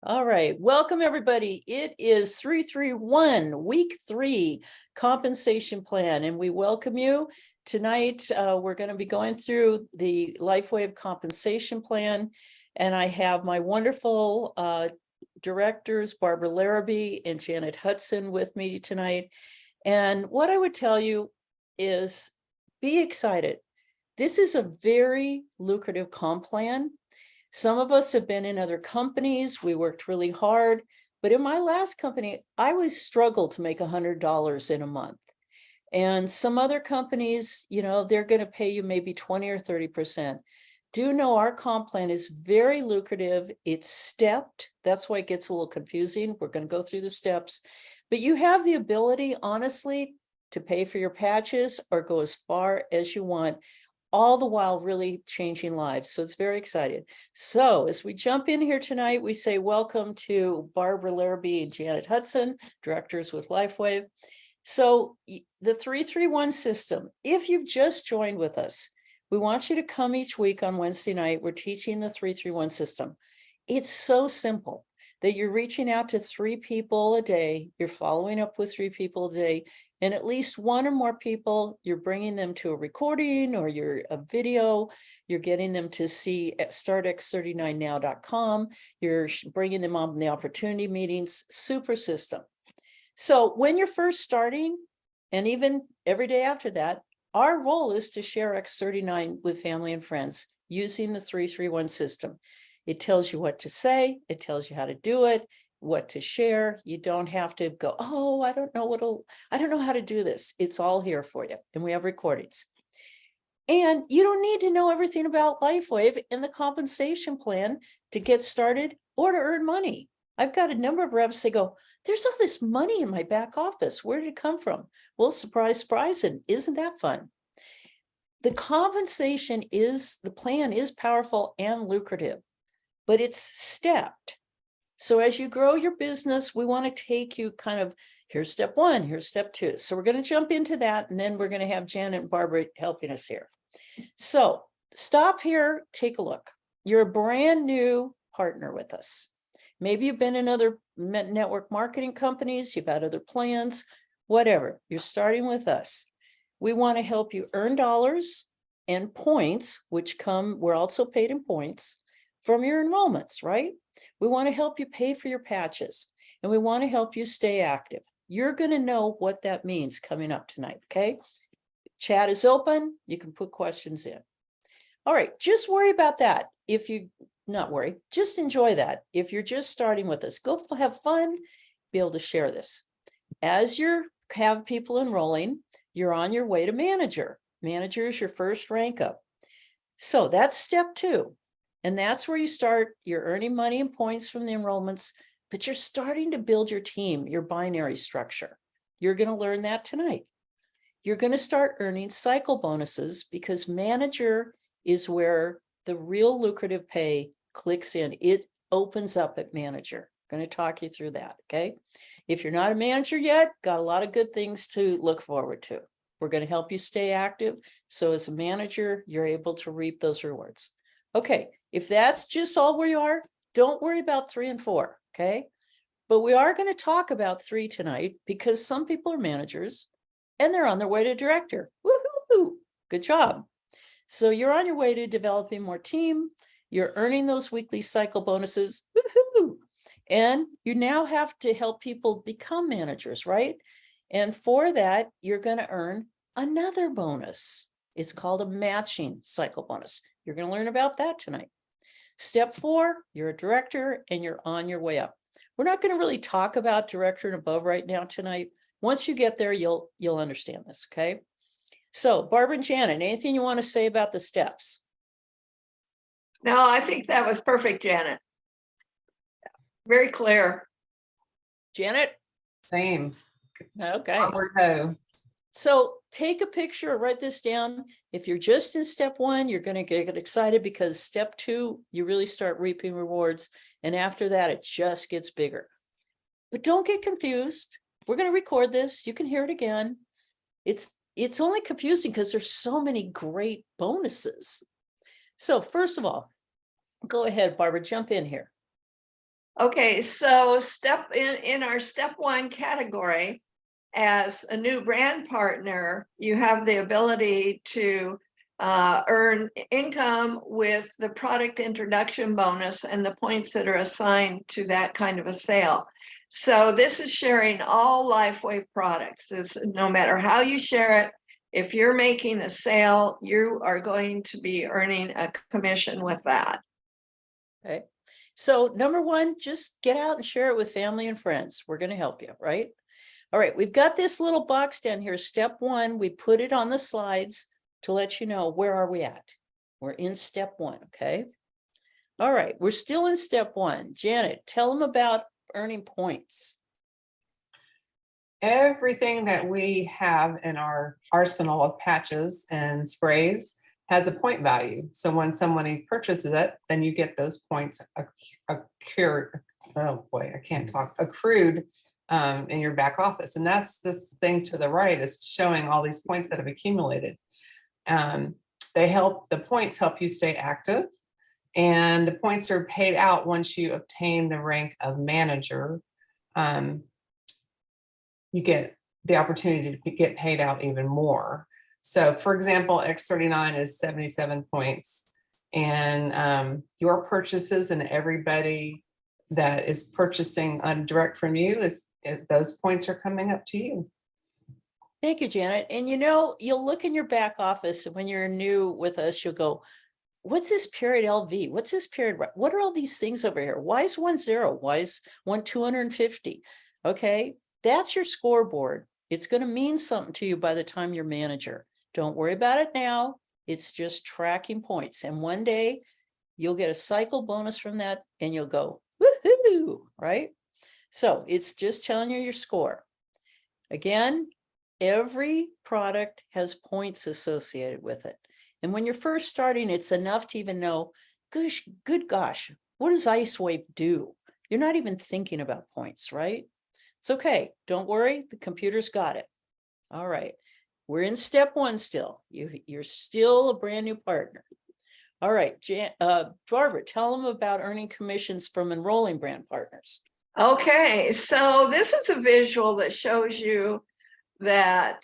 All right, welcome everybody. It is 331, week 3 compensation plan, and we welcome you. Tonight, we're going to be going through the LifeWave compensation plan, and I have my wonderful directors, Barbara Larrabee and Janet Hudson with me tonight. And what I would tell you is be excited. This is a very lucrative comp plan. Some of us have been in other companies. We worked really hard. But in my last company, I always struggled to make $100 in a month. And some other companies, they're going to pay you maybe 20 or 30%. Do know our comp plan is very lucrative. It's stepped. That's why it gets a little confusing. We're going to go through the steps. But you have the ability, honestly, to pay for your patches or go as far as you want, all the while really changing lives. So it's very exciting. So as we jump in here tonight, we say welcome to Barbara Larrabee and Janet Hudson, directors with LifeWave. So the 331 system, if you've just joined with us, we want you to come each week on Wednesday night. We're teaching the 331 system. It's so simple that you're reaching out to 3 people a day. You're following up with 3 people a day. And at least 1 or more people, you're bringing them to a recording or a video. You're getting them to see at startx39now.com. You're bringing them on the opportunity meetings. Super system. So when you're first starting, and even every day after that, our role is to share X39 with family and friends using the 331 system. It tells you what to say. It tells you how to do it, what to share. You don't have to go, oh, I don't know how to do this. It's all here for you. And we have recordings. And you don't need to know everything about LifeWave in the compensation plan to get started or to earn money. I've got a number of reps, they go, there's all this money in my back office. Where did it come from? Well, surprise, surprise. And isn't that fun? The compensation the plan is powerful and lucrative, but it's stepped. So as you grow your business, we want to take you kind of, here's step 1, here's step 2. So we're going to jump into that, and then we're going to have Janet and Barbara helping us here. So stop here, take a look. You're a brand new partner with us. Maybe you've been in other network marketing companies, you've had other plans, whatever. You're starting with us. We want to help you earn dollars and points, which we're also paid in points from your enrollments, right? We want to help you pay for your patches, and we want to help you stay active. You're going to know what that means coming up tonight, okay? Chat is open. You can put questions in. All right, just worry about that. Not worry, just enjoy that. If you're just starting with us, go have fun, be able to share this. As you have people enrolling, you're on your way to manager. Manager is your first rank up. So that's step 2. And that's where you start. You're earning money and points from the enrollments, but you're starting to build your team, your binary structure. You're going to learn that tonight. You're going to start earning cycle bonuses because manager is where the real lucrative pay clicks in. It opens up at manager. I'm going to talk you through that, okay? If you're not a manager yet, got a lot of good things to look forward to. We're going to help you stay active. So as a manager, you're able to reap those rewards. Okay, if that's just all where you are, don't worry about 3 and 4, okay? But we are going to talk about 3 tonight because some people are managers and they're on their way to director. Woohoo! Good job. So you're on your way to developing more team. You're earning those weekly cycle bonuses. Woohoo! And you now have to help people become managers, right? And for that, you're going to earn another bonus. It's called a matching cycle bonus. You're going to learn about that tonight. Step 4, you're a director and you're on your way up. We're not going to really talk about director and above right now tonight. Once you get there, you'll understand this, okay? So Barbara and Janet, anything you want to say about the steps? No, I think that was perfect, Janet. Very clear. Janet? Same. Okay. Onward go. So take a picture, write this down. If you're just in step 1, you're going to get excited because step 2, you really start reaping rewards. And after that, it just gets bigger. But don't get confused. We're going to record this. You can hear it again. It's only confusing because there's so many great bonuses. So first of all, go ahead, Barbara, jump in here. Okay, so in our step one category, as a new brand partner, you have the ability to earn income with the product introduction bonus and the points that are assigned to that kind of a sale. So this is sharing all Lifeway products. It's no matter how you share it, if you're making a sale, you are going to be earning a commission with that. Okay. So number one, just get out and share it with family and friends. We're going to help you, right? All right, we've got this little box down here, step one. We put it on the slides to let you know where are we at. We're in step one, okay? All right, we're still in step one. Janet, tell them about earning points. Everything that we have in our arsenal of patches and sprays has a point value. So when somebody purchases it, then you get those points accrued in your back office. And that's this thing to the right is showing all these points that have accumulated. The points help you stay active, and the points are paid out once you obtain the rank of manager. You get the opportunity to get paid out even more. So for example, X39 is 77 points, and your purchases and everybody that is purchasing direct from you, those points are coming up to you. Thank you, Janet. And you know, you'll look in your back office when you're new with us, you'll go, what's this period LV? What's this period? What are all these things over here? Why is 1-0? Why is 1-250? Okay, that's your scoreboard. It's going to mean something to you by the time you're manager. Don't worry about it now. It's just tracking points. And one day you'll get a cycle bonus from that and you'll go, woohoo, right? So it's just telling you your score. Again, every product has points associated with it. And when you're first starting, it's enough to even know, good gosh, what does IceWave do? You're not even thinking about points, right? It's okay. Don't worry. The computer's got it. All right. We're in step one still. You're still a brand new partner. All right. Barbara, tell them about earning commissions from enrolling brand partners. Okay, so this is a visual that shows you that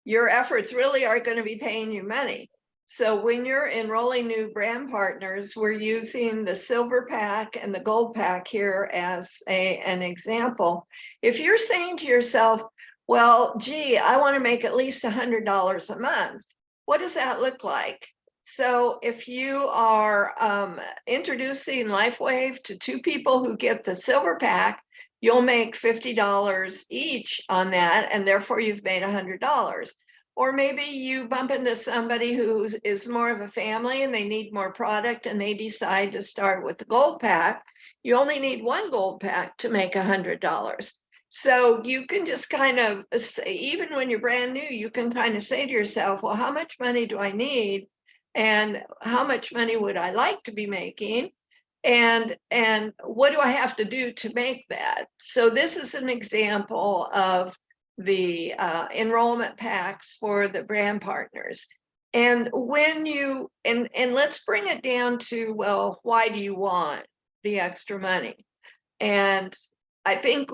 your efforts really are going to be paying you money. So when you're enrolling new brand partners, we're using the silver pack and the gold pack here as an example. If you're saying to yourself, well, gee, I want to make at least $100 a month, what does that look like? So if you are introducing Lifewave to two people who get the silver pack, you'll make $50 each on that, and therefore you've made $100. Or maybe you bump into somebody who is more of a family and they need more product and they decide to start with the gold pack. You only need one gold pack to make $100. So you can just kind of say, even when you're brand new, you can kind of say to yourself, well, how much money do I need? And how much money would I like to be making? And what do I have to do to make that? So this is an example of the enrollment packs for the brand partners. And when you, and let's bring it down to, well, why do you want the extra money? And I think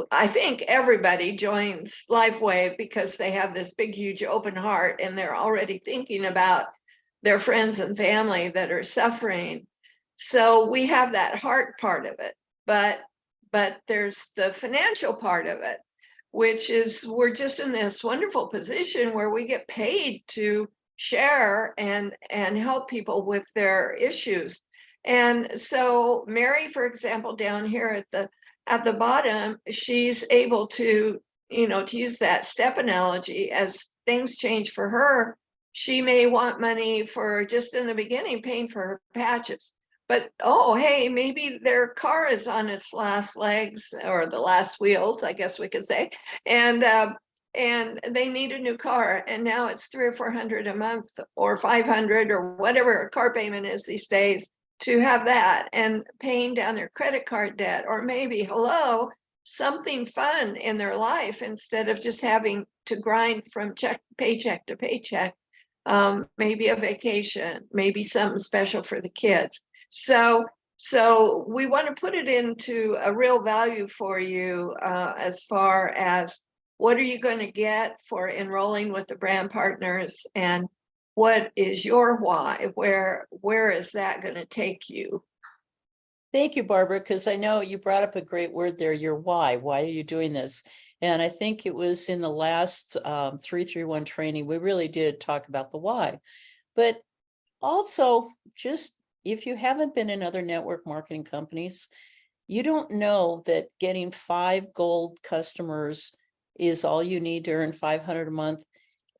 everybody joins Lifewave because they have this big, huge open heart and they're already thinking about their friends and family that are suffering. So we have that heart part of it, but there's the financial part of it, which is we're just in this wonderful position where we get paid to share and help people with their issues. And so Mary, for example, down here at the bottom, she's able to, to use that step analogy. As things change for her, she may want money for just in the beginning paying for her patches. But, oh, hey, maybe their car is on its last legs or the last wheels, I guess we could say. And they need a new car. And now it's $300 or $400 a month or $500 or whatever a car payment is these days to have that and paying down their credit card debt. Or maybe, hello, something fun in their life instead of just having to grind from paycheck to paycheck. Maybe a vacation, maybe something special for the kids. So So we want to put it into a real value for you as far as what are you going to get for enrolling with the brand partners, and what is your why? Where is that going to take you? Thank you, Barbara, because I know you brought up a great word there, your why. Why are you doing this? And I think it was in the last 331 training, we really did talk about the why. But also, just if you haven't been in other network marketing companies, you don't know that getting 5 gold customers is all you need to earn 500 a month.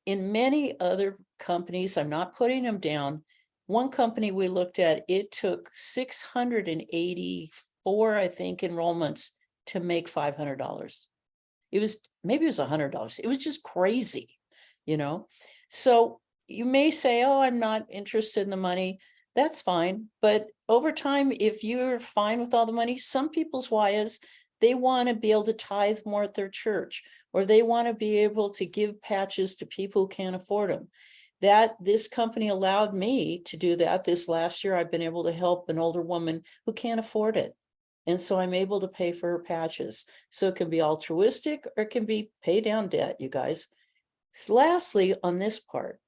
In many other companies, I'm not putting them down. One company we looked at, it took 684, I think, enrollments to make $500. Maybe it was $100. It was just crazy, you know? So you may say, oh, I'm not interested in the money. That's fine. But over time, if you're fine with all the money, some people's why is they want to be able to tithe more at their church, or they want to be able to give patches to people who can't afford them. This company allowed me to do that. This last year, I've been able to help an older woman who can't afford it. And so I'm able to pay for her patches. So it can be altruistic or it can be pay down debt, you guys. Lastly, on this part,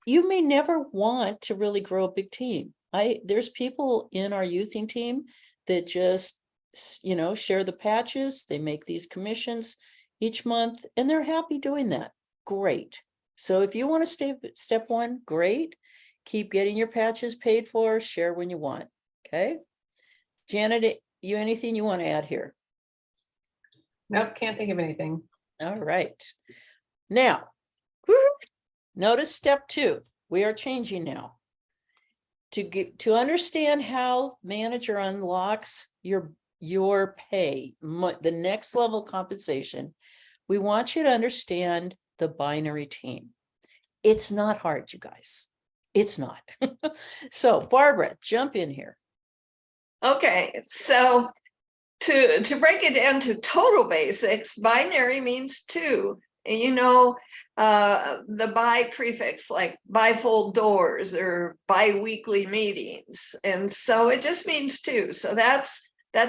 you may never want to really grow a big team. There's people in our youthing team that just, share the patches. They make these commissions each month and they're happy doing that. Great. So if you want to stay step one, great. Keep getting your patches paid for, share when you want. Okay. Janet, anything you want to add here? Nope, can't think of anything. All right. Now, notice step 2. We are changing now. To understand how manager unlocks your pay, the next level compensation, we want you to understand the binary team. It's not hard, you guys. It's not. So Barbara, jump in here. Okay, so to break it down to total basics, binary means 2. And the bi prefix, like bifold doors or bi-weekly meetings. And so it just means 2. So that's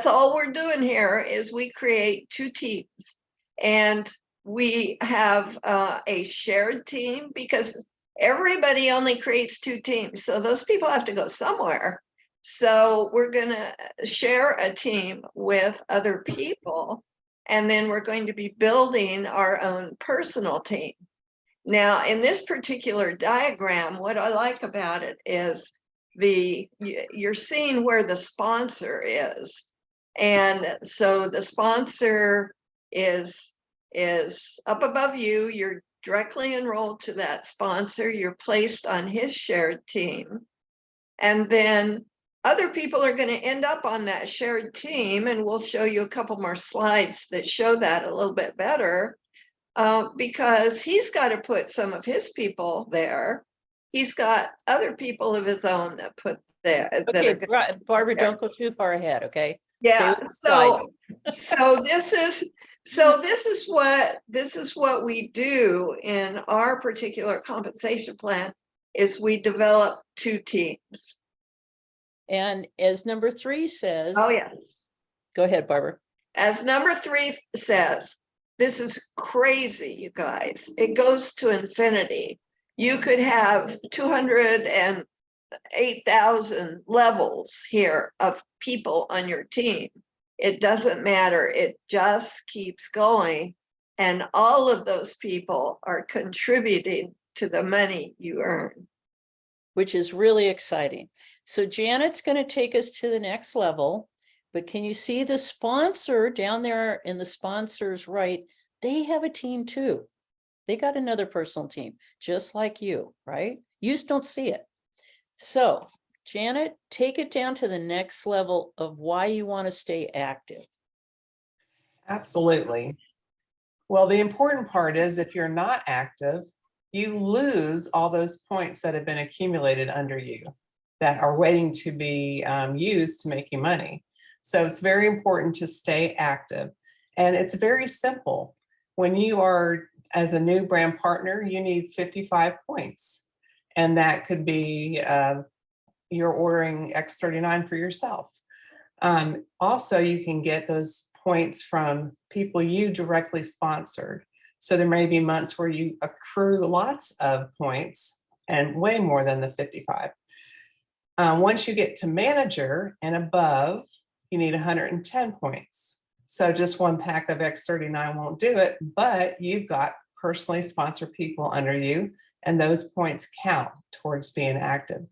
all we're doing here is we create 2 teams. And we have a shared team because everybody only creates 2 teams. So those people have to go somewhere. So we're going to share a team with other people, and then we're going to be building our own personal team. Now, in this particular diagram, what I like about it is you're seeing where the sponsor is. And so the sponsor is up above you. You're directly enrolled to that sponsor. You're placed on his shared team. And then other people are going to end up on that shared team, and we'll show you a couple more slides that show that a little bit better, because he's got to put some of his people there. He's got other people of his own that put there. Okay, Barbara, don't go too far ahead, okay? Yeah. So this is what we do in our particular compensation plan is we develop 2 teams. And as number 3 says, oh yes, go ahead, Barbara. As number 3 says, this is crazy, you guys. It goes to infinity. You could have 208,000 levels here of people on your team. It doesn't matter. It just keeps going. And all of those people are contributing to the money you earn. Which is really exciting. So Janet's going to take us to the next level, but can you see the sponsor down there in the sponsor's right? They have a team too. They got another personal team, just like you, right? You just don't see it. So Janet, take it down to the next level of why you want to stay active. Absolutely. Well, the important part is if you're not active, you lose all those points that have been accumulated under you that are waiting to be used to make you money. So it's very important to stay active. And it's very simple. When you are, as a new brand partner, you need 55 points. And that could be you're ordering X39 for yourself. Also, you can get those points from people you directly sponsored. So there may be months where you accrue lots of points and way more than the 55. Once you get to manager and above, you need 110 points. So just one pack of X39 won't do it, but you've got personally sponsored people under you, and those points count towards being active.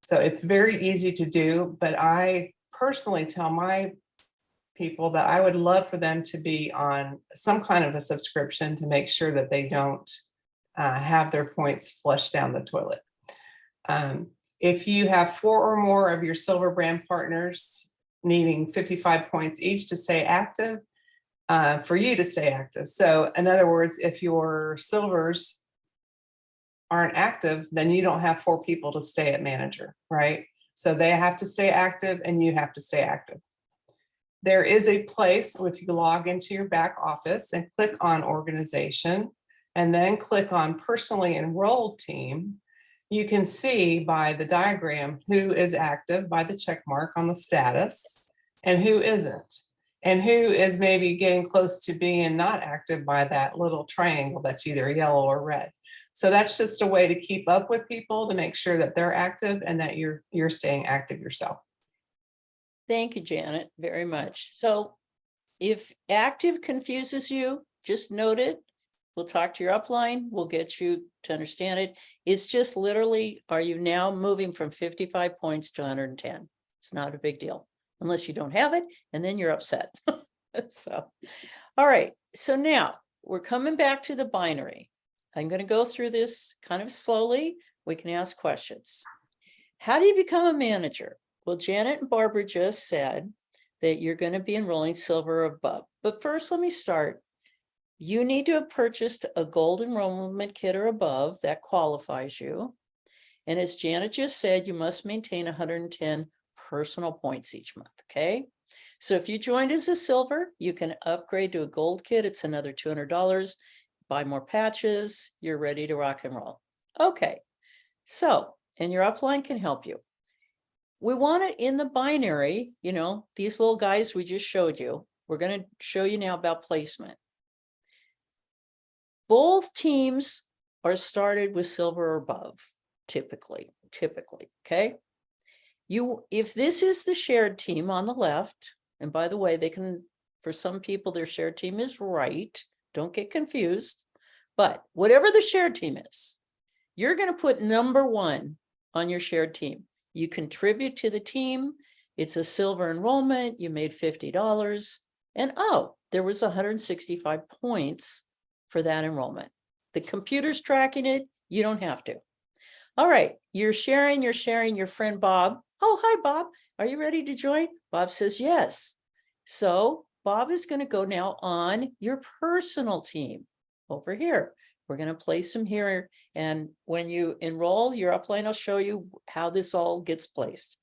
So it's very easy to do, but I personally tell my people that I would love for them to be on some kind of a subscription to make sure that they don't have their points flushed down the toilet. If you have 4 or more of your silver brand partners needing 55 points each to stay active, for you to stay active. So in other words, if your silvers aren't active, then you don't have 4 people to stay at manager, right? So they have to stay active and you have to stay active. There is a place, if you log into your back office and click on organization and then click on personally enrolled team, you can see by the diagram who is active by the check mark on the status and who isn't, and who is maybe getting close to being not active by that little triangle that's either yellow or red. So that's just a way to keep up with people to make sure that they're active and that you're staying active yourself. Thank you, Janet, very much. So if active confuses you, just note it. We'll talk to your upline. We'll get you to understand it. It's just literally, are you now moving from 55 points to 110? It's not a big deal unless you don't have it, and then you're upset. So, all right. So now we're coming back to the binary. I'm going to go through this kind of slowly. We can ask questions. How do you become a manager? Well, Janet and Barbara just said that you're going to be enrolling silver or above. But first, let me start. You need to have purchased a gold enrollment kit or above that qualifies you. And as Janet just said, you must maintain 110 personal points each month, okay? So if you joined as a silver, you can upgrade to a gold kit. It's another $200. Buy more patches, you're ready to rock and roll. Okay, so, and your upline can help you. We want it in the binary, you know, these little guys we just showed you. We're going to show you now about placement. Both teams are started with silver or above, typically, okay? If this is the shared team on the left, and by the way, they can, for some people, their shared team is right. Don't get confused. But whatever the shared team is, you're going to put number 1 on your shared team. You contribute to the team. It's a silver enrollment. You made $50. And oh, there was 165 points for that enrollment. The computer's tracking it. You don't have to. All right. You're sharing your friend Bob. Oh, hi, Bob. Are you ready to join? Bob says yes. So Bob is going to go now on your personal team over here. We're going to place him here. And when you enroll, your upline will show you how this all gets placed.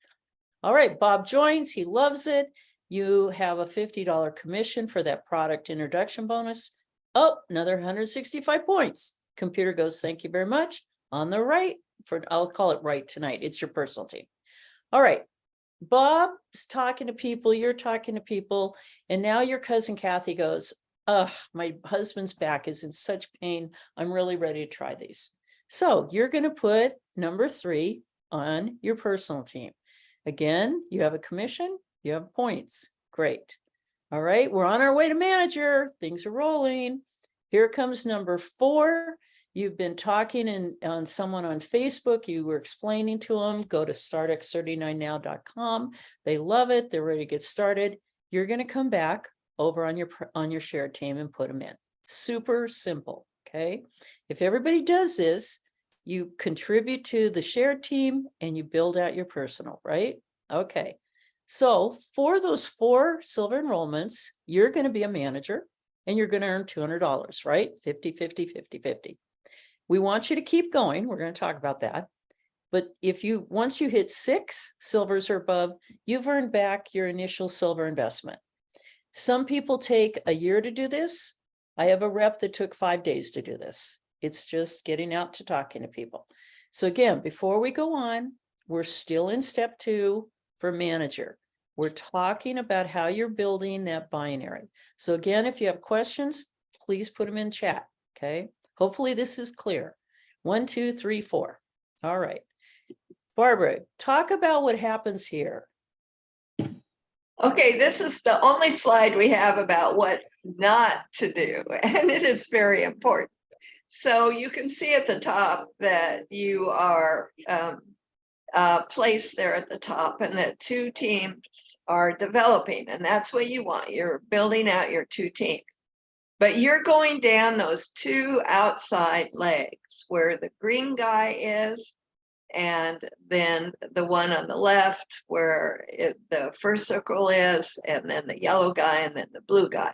All right, Bob joins. He loves it. You have a $50 commission for that product introduction bonus. Oh, another 165 points. Computer goes, thank you very much. On the right, I'll call it right tonight. It's your personal team. All right. Bob's talking to people, you're talking to people, and now your cousin Kathy goes, my husband's back is in such pain. I'm really ready to try these. So you're going to put number 3 on your personal team. Again, you have a commission, you have points. Great. All right, we're on our way to manager. Things are rolling. Here comes number 4. You've been talking on someone on Facebook. You were explaining to them, go to startx39now.com. They love it. They're ready to get started. You're going to come back over on your shared team and put them in. Super simple, okay? If everybody does this, you contribute to the shared team and you build out your personal, right? Okay. So for those 4 silver enrollments, you're going to be a manager and you're going to earn $200, right? 50, 50, 50, 50. We want you to keep going. We're going to talk about that. But once you hit 6 silvers or above, you've earned back your initial silver investment. Some people take a year to do this. I have a rep that took 5 days to do this. It's just getting out to talking to people. So again, before we go on, we're still in step 2 for manager. We're talking about how you're building that binary. So again, if you have questions, please put them in chat, okay? Hopefully this is clear. 1, 2, 3, 4. All right. Barbara, talk about what happens here. Okay, this is the only slide we have about what not to do, and it is very important. So you can see at the top that you are placed there at the top, and that 2 teams are developing, and that's what you want. You're building out your 2 teams. But you're going down those 2 outside legs where the green guy is, and then the one on the left where the first circle is, and then the yellow guy, and then the blue guy.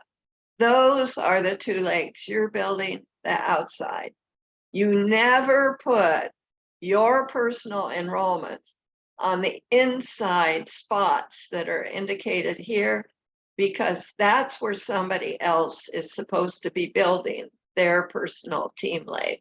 Those are the 2 legs you're building the outside. You never put your personal enrollments on the inside spots that are indicated here, because that's where somebody else is supposed to be building their personal team leg.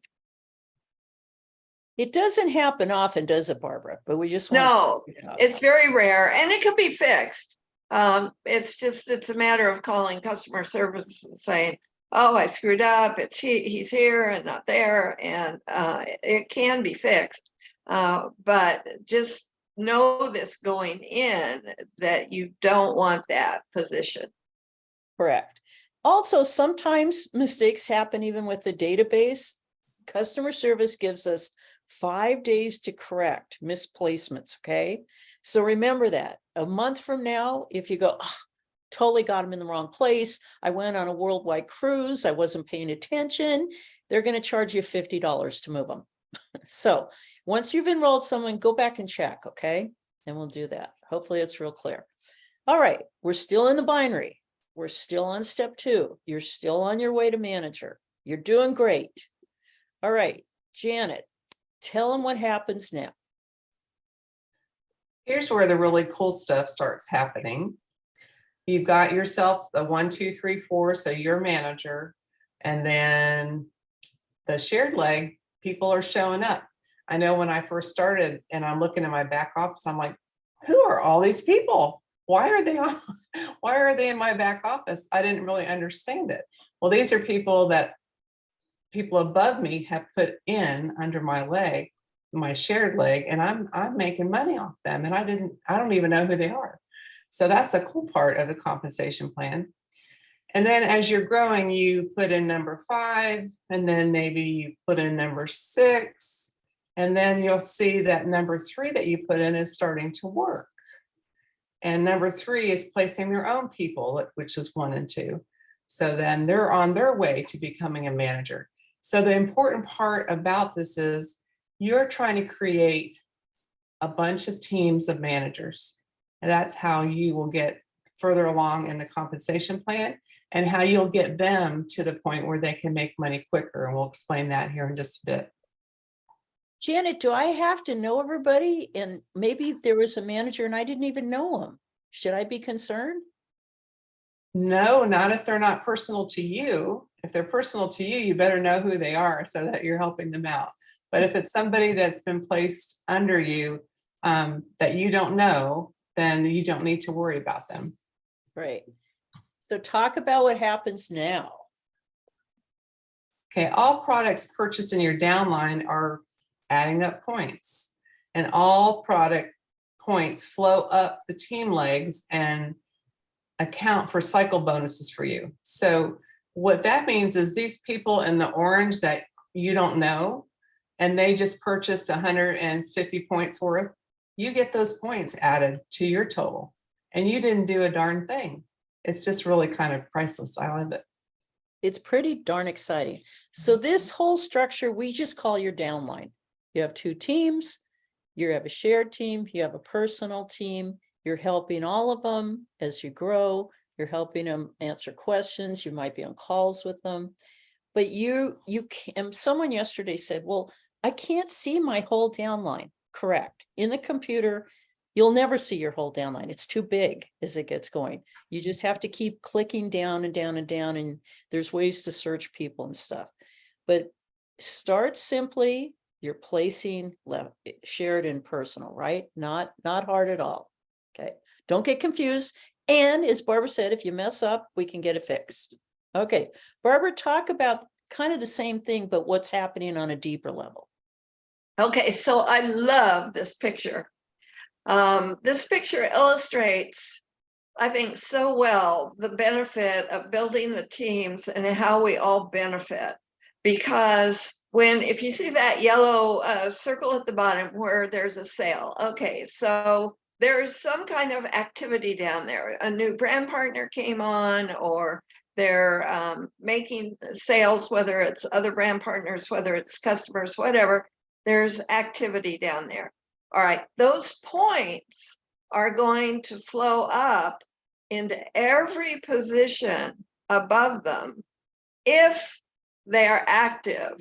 It doesn't happen often, does it, Barbara? But we just want No, to. it's very rare, and it can be fixed. It's a matter of calling customer service and saying, oh, I screwed up, he's here and not there, and it can be fixed. But just know this going in, that you don't want that position. Correct. Also, sometimes mistakes happen even with the database. Customer service gives us 5 days to correct misplacements, okay? So remember that. A month from now, if you go, oh, totally got them in the wrong place, I went on a worldwide cruise, I wasn't paying attention, they're going to charge you $50 to move them. So once you've enrolled someone, go back and check, okay? And we'll do that. Hopefully it's real clear. All right, we're still in the binary. We're still on step 2. You're still on your way to manager. You're doing great. All right, Janet, tell them what happens now. Here's where the really cool stuff starts happening. You've got yourself the 1, 2, 3, 4, so you're manager, and then the shared leg, people are showing up. I know when I first started and I'm looking in my back office, I'm like, who are all these people? Why are they in my back office? I didn't really understand it. Well, these are people that people above me have put in under my leg, my shared leg, and I'm making money off them, and I don't even know who they are. So that's a cool part of the compensation plan. And then as you're growing, you put in number 5, and then maybe you put in number 6, and then you'll see that number 3 that you put in is starting to work. And number 3 is placing their own people, which is 1 and 2. So then they're on their way to becoming a manager. So the important part about this is you're trying to create a bunch of teams of managers. And that's how you will get further along in the compensation plan, and how you'll get them to the point where they can make money quicker. And we'll explain that here in just a bit. Janet, do I have to know everybody? And maybe there was a manager and I didn't even know him. Should I be concerned? No, not if they're not personal to you. If they're personal to you, you better know who they are so that you're helping them out. But if it's somebody that's been placed under you that you don't know, then you don't need to worry about them. Right. So talk about what happens now. Okay, all products purchased in your downline are adding up points, and all product points flow up the team legs and account for cycle bonuses for you. So what that means is these people in the orange that you don't know, and they just purchased 150 points worth, you get those points added to your total, and you didn't do a darn thing. It's just really kind of priceless. I love it. It's pretty darn exciting. So this whole structure, we just call your downline. You have 2 teams, you have a shared team, you have a personal team, you're helping all of them as you grow, you're helping them answer questions, you might be on calls with them. But you can, someone yesterday said, well, I can't see my whole downline. Correct. In the computer, you'll never see your whole downline. It's too big as it gets going. You just have to keep clicking down and down and down, and there's ways to search people and stuff. But start simply. You're placing shared and personal, right? Not hard at all. Okay. Don't get confused. And as Barbara said, if you mess up, we can get it fixed. Okay, Barbara, talk about kind of the same thing, but what's happening on a deeper level. Okay, so I love this picture. This picture illustrates, I think, so well the benefit of building the teams and how we all benefit. Because if you see that yellow circle at the bottom where there's a sale, okay, so there's some kind of activity down there. A new brand partner came on, or they're making sales, whether it's other brand partners, whether it's customers, whatever, there's activity down there. All right, those points are going to flow up into every position above them if they are active.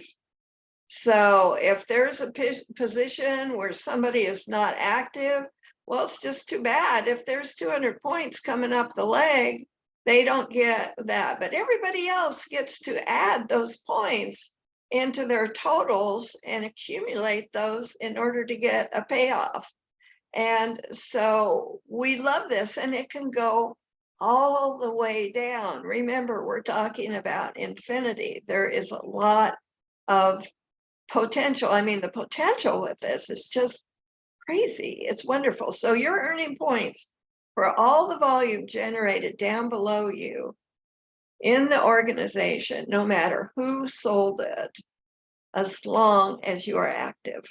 So if there's a position where somebody is not active, well, it's just too bad. If there's 200 points coming up the leg, they don't get that, but everybody else gets to add those points into their totals and accumulate those in order to get a payoff. And so we love this, and it can go all the way down. Remember, we're talking about infinity. There is a lot of potential. I mean, the potential with this is just crazy. It's wonderful. So you're earning points for all the volume generated down below you in the organization, no matter who sold it, as long as you are active.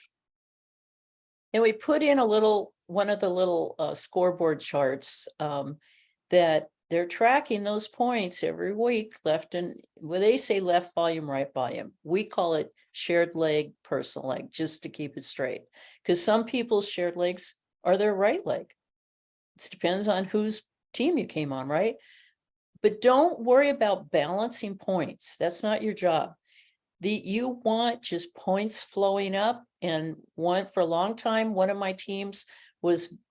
And we put in one of the little scoreboard charts that they're tracking those points every week, left and when they say left volume, right volume, we call it shared leg, personal leg, just to keep it straight. Because some people's shared legs are their right leg. It depends on whose team you came on, right? But don't worry about balancing points. That's not your job. You want just points flowing up. And for a long time, one of my teams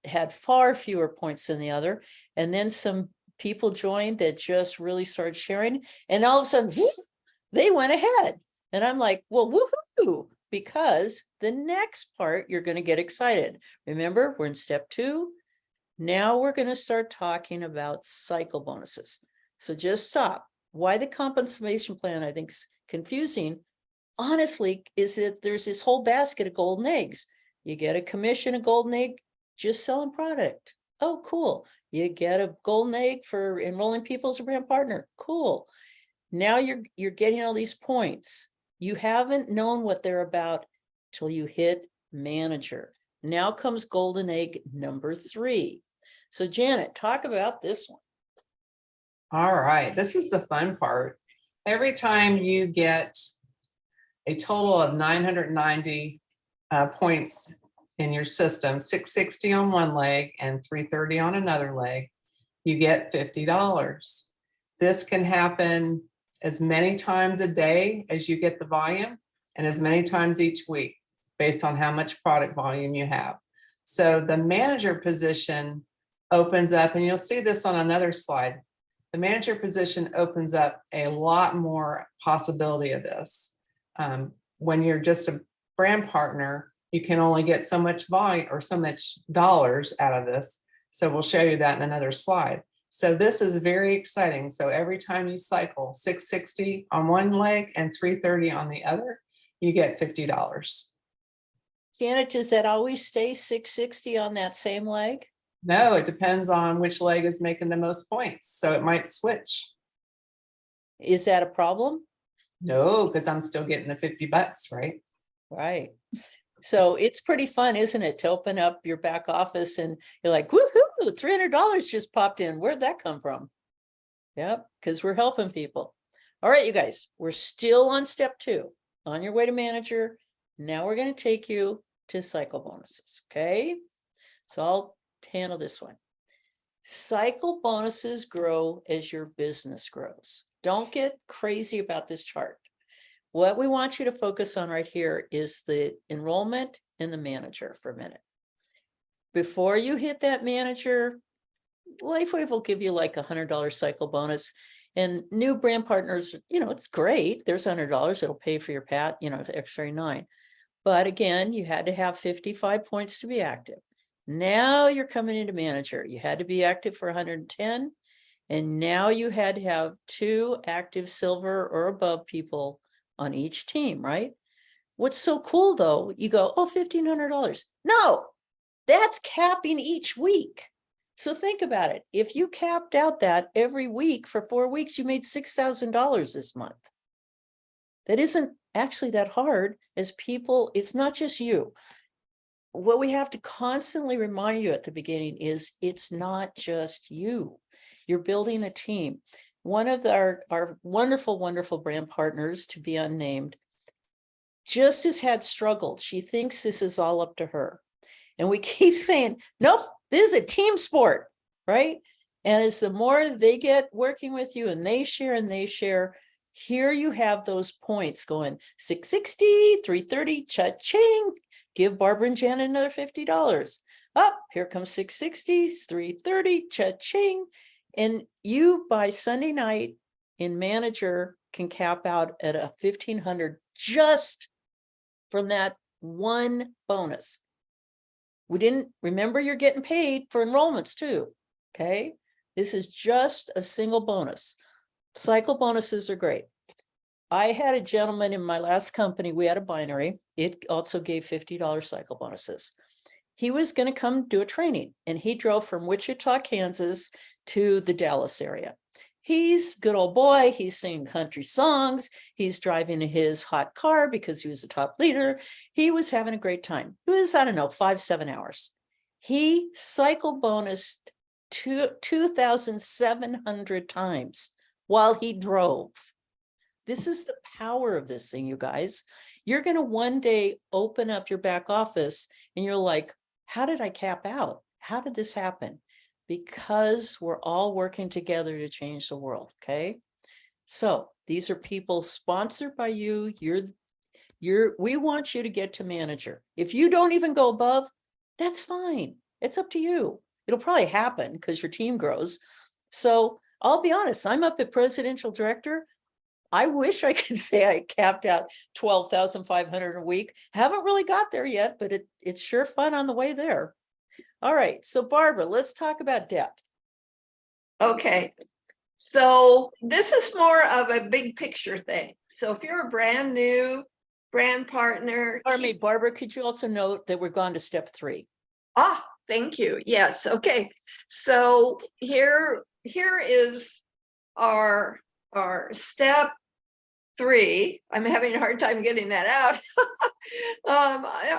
had far fewer points than the other. And then some people joined that just really started sharing. And all of a sudden, whoop, they went ahead. And I'm like, well, woohoo, because the next part, you're going to get excited. Remember, we're in step 2. Now we're going to start talking about cycle bonuses. So just stop. Why the compensation plan, I think, is confusing, honestly, is that there's this whole basket of golden eggs. You get a commission, a golden egg, just selling product. Oh, cool. You get a golden egg for enrolling people as a brand partner. Cool. Now you're getting all these points. You haven't known what they're about till you hit manager. Now comes golden egg number 3. So Janet, talk about this one. All right, this is the fun part. Every time you get a total of 990 points in your system, 660 on one leg and 330 on another leg, you get $50. This can happen as many times a day as you get the volume, and as many times each week based on how much product volume you have. So the manager position opens up, and you'll see this on another slide. The manager position opens up a lot more possibility of this. When you're just a brand partner, you can only get so much volume or so much dollars out of this. So we'll show you that in another slide. So this is very exciting. So every time you cycle 660 on one leg and 330 on the other, you get $50. Janet, does that always stay 660 on that same leg? No, it depends on which leg is making the most points. So it might switch. Is that a problem? No, because I'm still getting the $50, right? Right. So it's pretty fun, isn't it, to open up your back office and you're like, woohoo, $300 just popped in. Where'd that come from? Yep, because we're helping people. All right, you guys, we're still on step 2, on your way to manager. Now we're going to take you to cycle bonuses, okay? So I'll handle this one. Cycle bonuses grow as your business grows. Don't get crazy about this chart. What we want you to focus on right here is the enrollment and the manager for a minute. Before you hit that manager, LifeWave will give you like $100 cycle bonus. And new brand partners, it's great. There's $100. It'll pay for your the X39. But again, you had to have 55 points to be active. Now you're coming into manager. You had to be active for 110. And now you had to have 2 active silver or above people on each team, right? What's so cool though, you go, oh, $1,500. No, that's capping each week. So think about it. If you capped out that every week for 4 weeks, you made $6,000 this month. That isn't actually that hard as people, it's not just you. What we have to constantly remind you at the beginning is it's not just you. You're building a team. One of our wonderful, wonderful brand partners, to be unnamed, just has had struggled. She thinks this is all up to her. And we keep saying, nope, this is a team sport, right? And as the more they get working with you and they share, here you have those points going 660, 330, cha-ching. Give Barbara and Janet another $50. Up, here comes 660, 330, cha-ching. And you, by Sunday night in manager, can cap out at a $1,500 just from that one bonus. We didn't remember you're getting paid for enrollments too. Okay. This is just a single bonus. Cycle bonuses are great. I had a gentleman in my last company, we had a binary. It also gave $50 cycle bonuses. He was going to come do a training and he drove from Wichita, Kansas to the Dallas area. He's a good old boy. He's singing country songs. He's driving his hot car because he was a top leader. He was having a great time. It was, I don't know, 5-7 hours. He cycle bonused 2,700 times while he drove. This is the power of this thing, you guys. You're going to one day open up your back office and you're like, how did I cap out? How did this happen? Because we're all working together to change the world, okay? So these are people sponsored by you. We want you to get to manager. If you don't even go above, that's fine. It's up to you. It'll probably happen because your team grows. So I'll be honest, I'm up at presidential director. I wish I could say I capped out 12,500 a week. Haven't really got there yet, but it's sure fun on the way there. All right, so Barbara, let's talk about depth. Okay, so this is more of a big picture thing. So if you're a brand new brand partner. Pardon me, Barbara, could you also note that we're gone to step 3? Ah, thank you. Yes, okay. So here is our step 3. I'm having a hard time getting that out.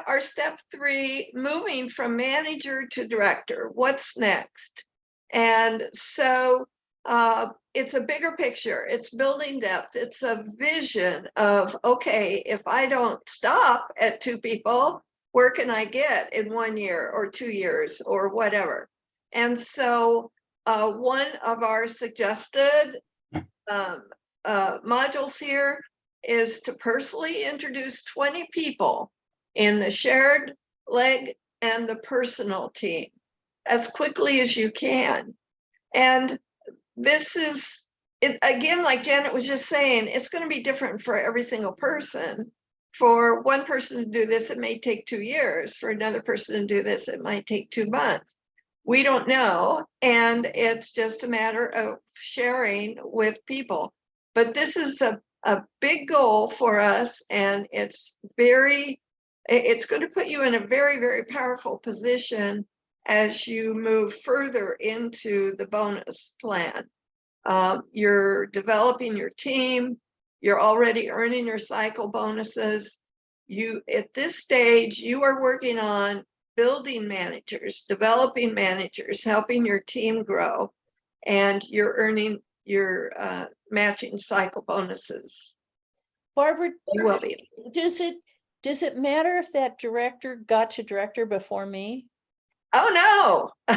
Our step 3, moving from manager to director. What's next? And so it's a bigger picture. It's building depth. It's a vision of, okay, if I don't stop at 2 people, where can I get in 1 year or 2 years or whatever? And so one of our suggested modules here is to personally introduce 20 people in the shared leg and the personal team as quickly as you can. And this is it again, like Janet was just saying, it's going to be different for every single person. For one person to do this, it may take 2 years. For another person to do this, it might take 2 months. We don't know. And it's just a matter of sharing with people. But this is a big goal for us, and it's going to put you in a very, very powerful position as you move further into the bonus plan. You're developing your team. You're already earning your cycle bonuses. At this stage, you are working on building managers, developing managers, helping your team grow, and you're earning your matching cycle bonuses. Barbara, You will be. does it matter if that director got to director before me? Oh, no.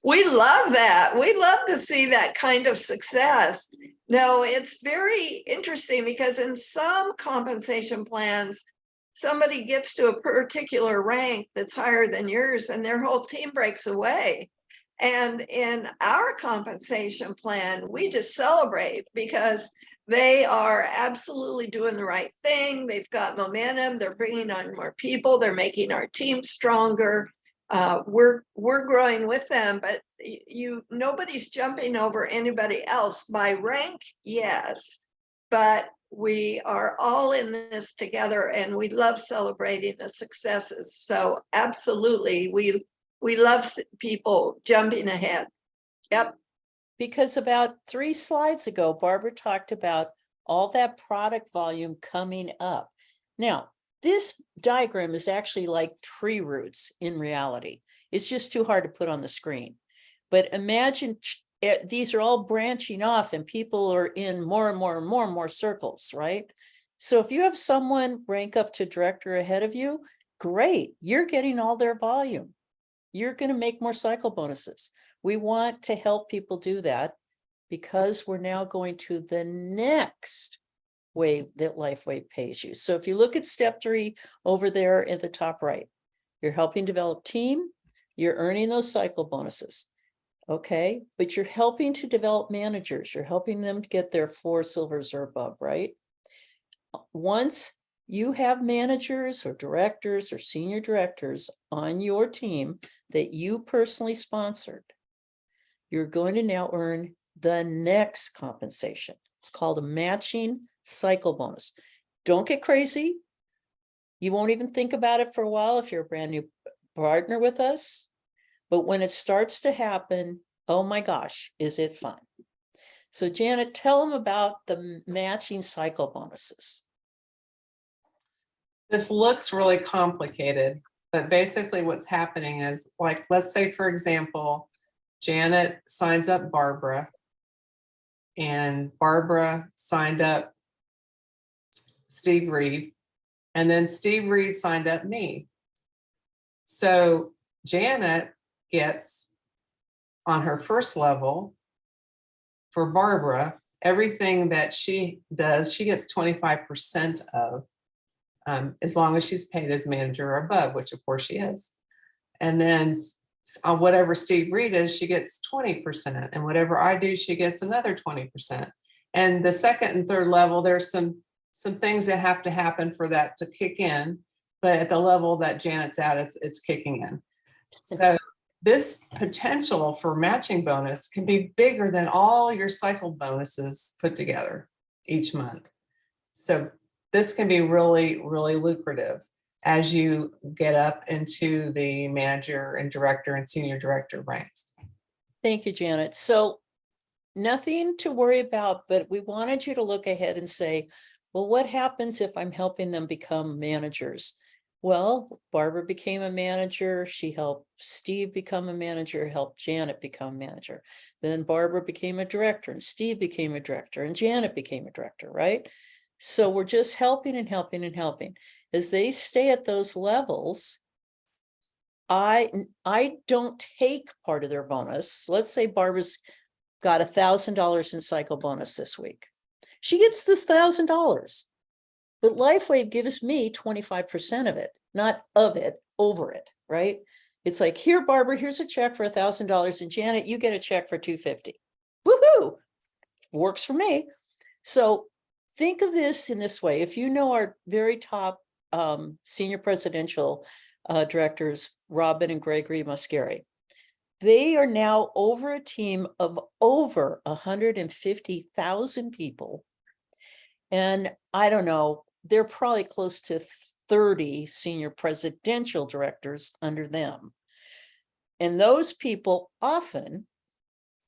We love that. We love to see that kind of success. No, it's very interesting because in some compensation plans, somebody gets to a particular rank that's higher than yours and their whole team breaks away. And in our compensation plan, we just celebrate because they are absolutely doing the right thing. They've got momentum. They're bringing on more people. They're making our team stronger. we're growing with them, but nobody's jumping over anybody else by rank, yes, but we are all in this together and we love celebrating the successes. So absolutely, we love people jumping ahead. Yep. Because about 3 slides ago, Barbara talked about all that product volume coming up. Now, this diagram is actually like tree roots in reality. It's just too hard to put on the screen. But imagine these are all branching off and people are in more and more and more and more circles, right? So if you have someone rank up to director ahead of you, great, you're getting all their volume. You're going to make more cycle bonuses. We want to help people do that because we're now going to the next way that LifeWave pays you. So if you look at step 3 over there at the top right, you're helping develop team, you're earning those cycle bonuses. Okay, but you're helping to develop managers. You're helping them to get their 4 silvers or above, right? Once you have managers or directors or senior directors on your team that you personally sponsored, you're going to now earn the next compensation. It's called a matching cycle bonus. Don't get crazy. You won't even think about it for a while if you're a brand new partner with us. But when it starts to happen, oh my gosh, is it fun? So Janet, tell them about the matching cycle bonuses. This looks really complicated, but basically what's happening is, like, let's say, for example, Janet signs up Barbara and Barbara signed up Steve Reed, and then Steve Reed signed up me. So Janet gets on her first level for Barbara, everything that she does, she gets 25% of, as long as she's paid as manager or above, which of course she is. And then on whatever Steve Reed is, she gets 20%. And whatever I do, she gets another 20%. And the second and third level, there's some things that have to happen for that to kick in. But at the level that Janet's at, it's kicking in. So this potential for matching bonus can be bigger than all your cycle bonuses put together each month. So this can be really, really lucrative as you get up into the manager and director and senior director ranks. Thank you, Janet. So nothing to worry about, but we wanted you to look ahead and say, well, what happens if I'm helping them become managers? Well, Barbara became a manager. She helped Steve become a manager, helped Janet become a manager. Then Barbara became a director and Steve became a director and Janet became a director, right? So we're just helping and helping and helping. As they stay at those levels, I don't take part of their bonus. Let's say Barbara's got $1,000 in cycle bonus this week. She gets this $1,000. But LifeWave gives me 25% of it, not of it, over it, right? It's like, here, Barbara, here's a check for $1,000, and Janet, you get a check for $250. Woohoo! Works for me. So think of this in this way. If you know our very top senior presidential directors, Robin and Gregory Muscari, they are now over a team of over 150,000 people. And I don't know, they're probably close to 30 senior presidential directors under them. And those people often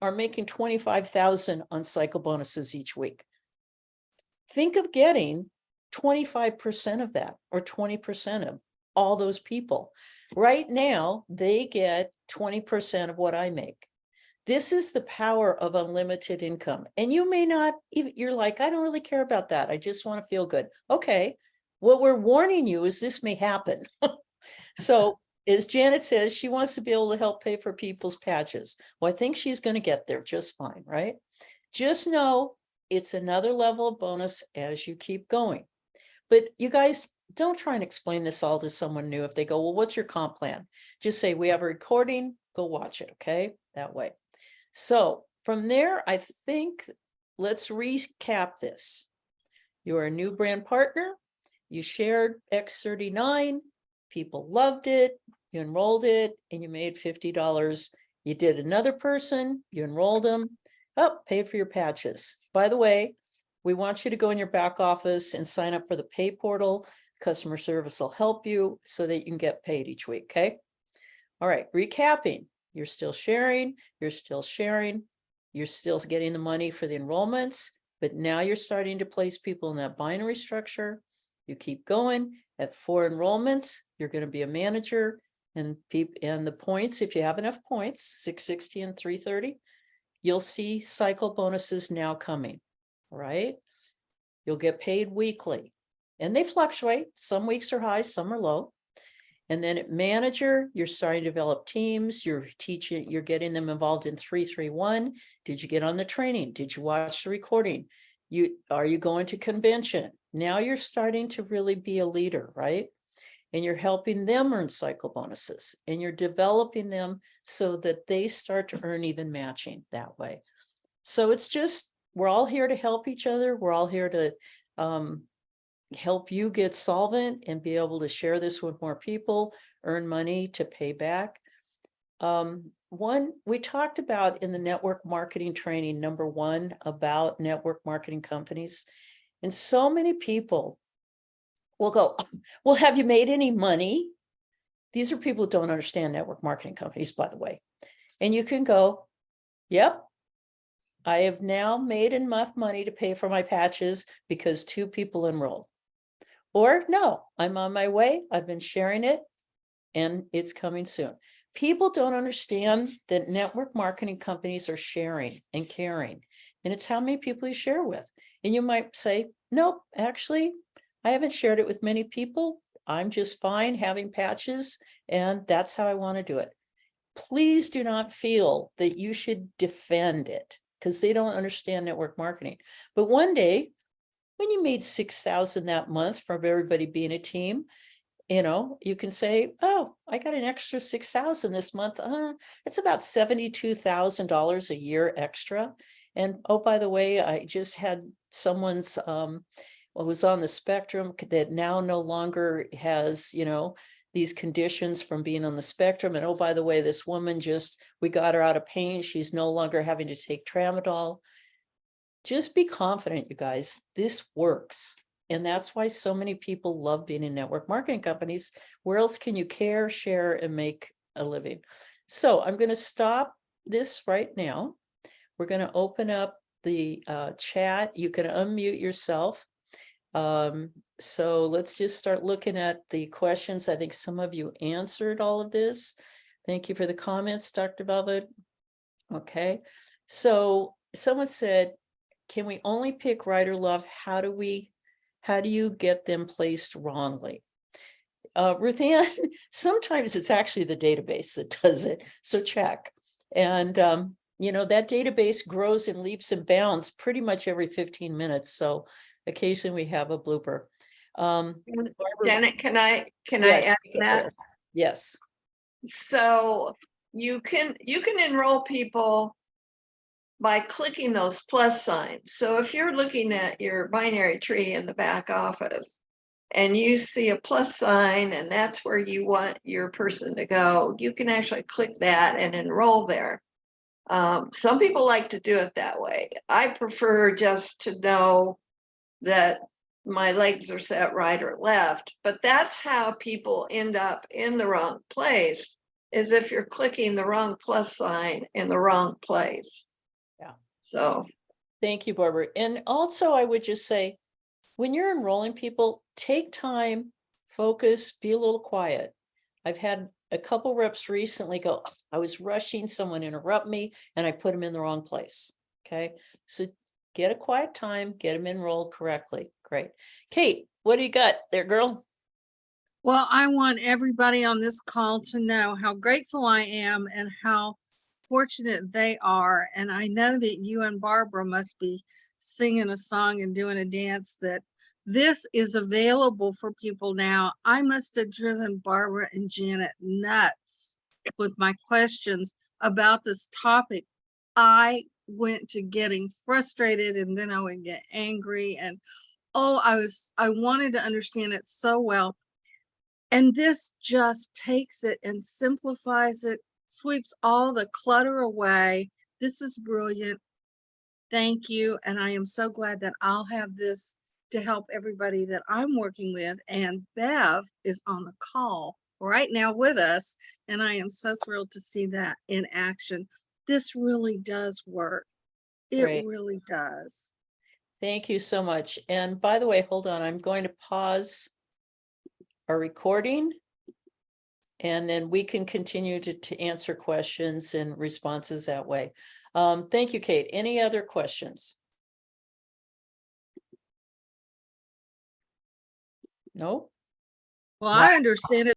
are making 25,000 on cycle bonuses each week. Think of getting 25% of that or 20% of all those people. Right now, they get 20% of what I make. This is the power of unlimited income. And you may not, you're like, I don't really care about that. I just want to feel good. Okay. What we're warning you is this may happen. So as Janet says, she wants to be able to help pay for people's patches. Well, I think she's going to get there just fine, right? Just know it's another level of bonus as you keep going. But you guys, don't try and explain this all to someone new. If they go, well, what's your comp plan? Just say, we have a recording, go watch it, okay? That way. So from there, I think, let's recap this. You're a new brand partner. You shared X39. People loved it. you enrolled it and you made $50. You did another person, you enrolled them, oh, pay for your patches. By the way, we want you to go in your back office and sign up for the pay portal. Customer service will help you so that you can get paid each week, okay? All right, recapping, you're still sharing, you're still getting the money for the enrollments, but now you're starting to place people in that binary structure. You keep going. At 4 enrollments, you're going to be a manager, and the points, if you have enough points, 660 and 330, you'll see cycle bonuses now coming, right? You'll get paid weekly, and they fluctuate. Some weeks are high, some are low. And then at manager, you're starting to develop teams, you're teaching, you're getting them involved in 331. Did you get on the training? Did you watch the recording? Are you going to convention? Now you're starting to really be a leader, right? And you're helping them earn cycle bonuses, and you're developing them so that they start to earn even matching that way. So it's just, we're all here to help each other. We're all here to help you get solvent and be able to share this with more people, earn money to pay back. One, we talked about in the network marketing training, number 1, about network marketing companies. And so many people will go, well, have you made any money? These are people who don't understand network marketing companies, by the way. And you can go, yep, I have now made enough money to pay for my patches because 2 people enrolled. Or no, I'm on my way, I've been sharing it, and it's coming soon. People don't understand that network marketing companies are sharing and caring, and it's how many people you share with. And you might say, nope, actually, I haven't shared it with many people. I'm just fine having patches, and that's how I want to do it. Please do not feel that you should defend it, because they don't understand network marketing. But one day, when you made 6,000 that month from everybody being a team, you know, you can say, oh, I got an extra 6,000 this month. It's about $72,000 a year extra. And oh, by the way, I just had someone's was on the spectrum that now no longer has, you know, these conditions from being on the spectrum. And oh, by the way, this woman we got her out of pain. She's no longer having to take tramadol. Just be confident, you guys, this works. And that's why so many people love being in network marketing companies. Where else can you care, share, and make a living? So I'm going to stop this right now. We're going to open up the chat. You can unmute yourself. So let's just start looking at the questions. I think some of you answered all of this. Thank you for the comments, Dr. Velvet. Okay, so someone said, can we only pick right or left? How do you get them placed wrongly? Ruth Ann, sometimes it's actually the database that does it, so check. And you know, that database grows in leaps and bounds pretty much every 15 minutes. So occasionally we have a blooper. Janet, can I Yes, add that? yes. So you can enroll people by clicking those plus signs. So if you're looking at your binary tree in the back office and you see a plus sign and that's where you want your person to go, you can actually click that and enroll there. Some people like to do it that way. I prefer just to know that my legs are set right or left, but that's how people end up in the wrong place, is if you're clicking the wrong plus sign in the wrong place. Yeah. So Thank you, Barbara. And also I would just say, when you're enrolling people, take time, focus, be a little quiet. I've had a couple reps recently go, I was rushing, someone interrupt me, and I put them in the wrong place. Okay, so get a quiet time, get them enrolled correctly. Great. Kate, what do you got there, girl? Well, I want everybody on this call to know how grateful I am and how fortunate they are. And I know that you and Barbara must be singing a song and doing a dance, that this is available for people now. I must have driven Barbara and Janet nuts with my questions about this topic. I went to getting frustrated, and then I would get angry, and I wanted to understand it so well. And this just takes it and simplifies it, sweeps all the clutter away. This is brilliant. Thank you. And I am so glad that I'll have this to help everybody that I'm working with. And Bev is on the call right now with us. And I am so thrilled to see that in action. This really does work. It Great. really does. Thank you so much. And by the way, hold on, I'm going to pause our recording. And then we can continue to answer questions and responses that way. Thank you, Kate. Any other questions? No? Well, Wow. I understand it.